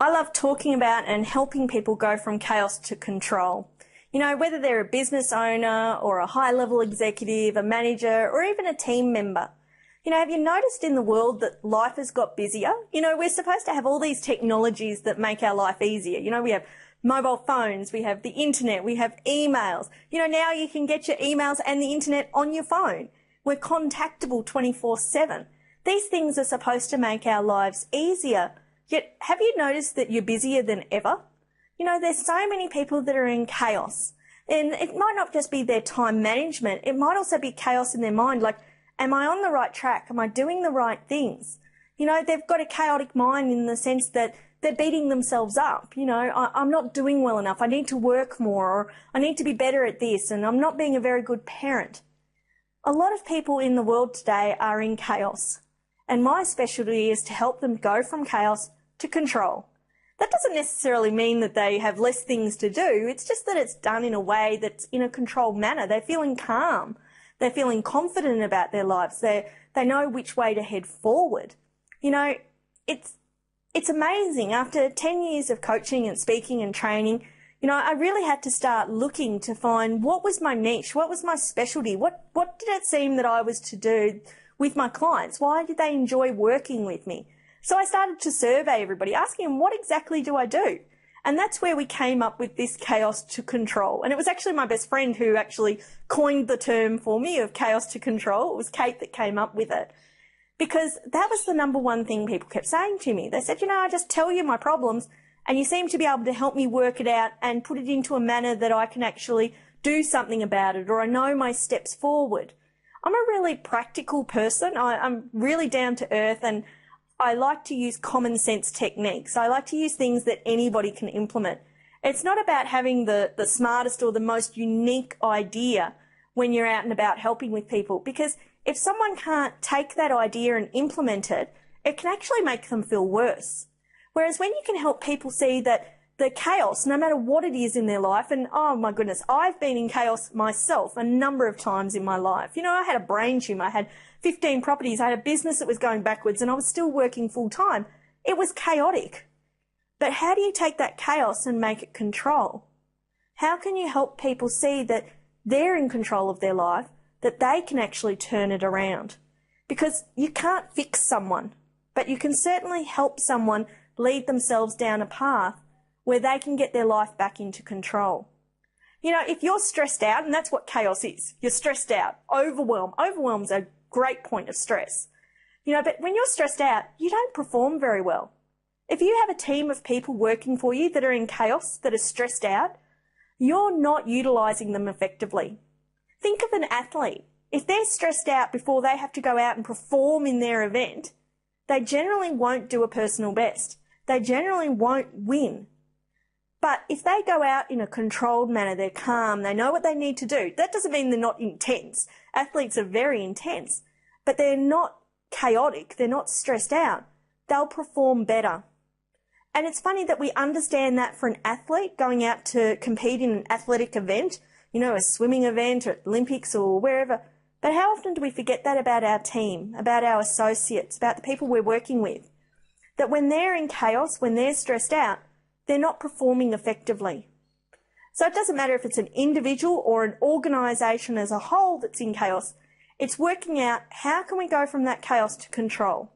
I love talking about and helping people go from chaos to control. You know, whether they're a business owner or a high-level executive, a manager, or even a team member. You know, have you noticed in the world that life has got busier? You know, we're supposed to have all these technologies that make our life easier. You know, we have mobile phones, we have the internet, we have emails. You know, now you can get your emails and the internet on your phone. We're contactable 24/7. These things are supposed to make our lives easier. Yet, have you noticed that you're busier than ever? You know, there's so many people that are in chaos. And it might not just be their time management. It might also be chaos in their mind. Like, am I on the right track? Am I doing the right things? You know, they've got a chaotic mind in the sense that they're beating themselves up. You know, I'm not doing well enough. I need to work more, or I need to be better at this, and I'm not being a very good parent. A lot of people in the world today are in chaos. And my specialty is to help them go from chaos to control. That doesn't necessarily mean that they have less things to do. It's just that it's done in a way that's in a controlled manner. They're feeling calm. They're feeling confident about their lives. They know which way to head forward. You know, it's amazing. After 10 years of coaching and speaking and training, you know, I really had to start looking to find what was my niche, what was my specialty, what did it seem that I was to do with my clients? Why did they enjoy working with me? So I started to survey everybody, asking them, what exactly do I do? And that's where we came up with this chaos to control. And it was actually my best friend who actually coined the term for me of chaos to control. It was Kate that came up with it. Because that was the number one thing people kept saying to me. They said, you know, I just tell you my problems and you seem to be able to help me work it out and put it into a manner that I can actually do something about it, or I know my steps forward. I'm a really practical person. I'm really down to earth, and I like to use common sense techniques. I like to use things that anybody can implement. It's not about having the smartest or the most unique idea when you're out and about helping with people, because if someone can't take that idea and implement it, it can actually make them feel worse. Whereas when you can help people see that the chaos, no matter what it is in their life, and oh my goodness, I've been in chaos myself a number of times in my life. You know, I had a brain tumor, I had 15 properties, I had a business that was going backwards, and I was still working full time. It was chaotic. But how do you take that chaos and make it control? How can you help people see that they're in control of their life, that they can actually turn it around? Because you can't fix someone, but you can certainly help someone lead themselves down a path where they can get their life back into control. You know, if you're stressed out, and that's what chaos is, you're stressed out, overwhelm's a great point of stress. You know, but when you're stressed out, you don't perform very well. If you have a team of people working for you that are in chaos, that are stressed out, you're not utilising them effectively. Think of an athlete. If they're stressed out before they have to go out and perform in their event, they generally won't do a personal best. They generally won't win. But if they go out in a controlled manner, they're calm, they know what they need to do. That doesn't mean they're not intense. Athletes are very intense, but they're not chaotic. They're not stressed out. They'll perform better. And it's funny that we understand that for an athlete going out to compete in an athletic event, you know, a swimming event or Olympics or wherever. But how often do we forget that about our team, about our associates, about the people we're working with? That when they're in chaos, when they're stressed out, they're not performing effectively. So it doesn't matter if it's an individual or an organisation as a whole that's in chaos. It's working out how can we go from that chaos to control.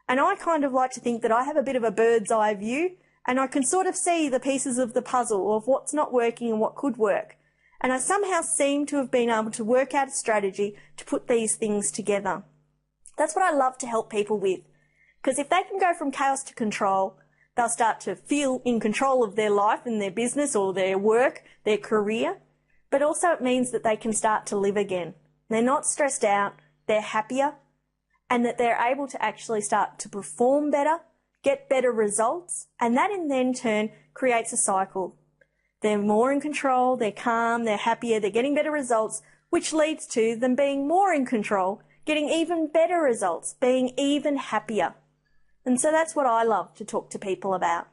And I kind of like to think that I have a bit of a bird's eye view, and I can sort of see the pieces of the puzzle of what's not working and what could work. And I somehow seem to have been able to work out a strategy to put these things together. That's what I love to help people with. Because if they can go from chaos to control, they'll start to feel in control of their life and their business or their work, their career. But also it means that they can start to live again. They're not stressed out, they're happier, and that they're able to actually start to perform better, get better results, and that in then turn creates a cycle. They're more in control, they're calm, they're happier, they're getting better results, which leads to them being more in control, getting even better results, being even happier. And so that's what I love to talk to people about.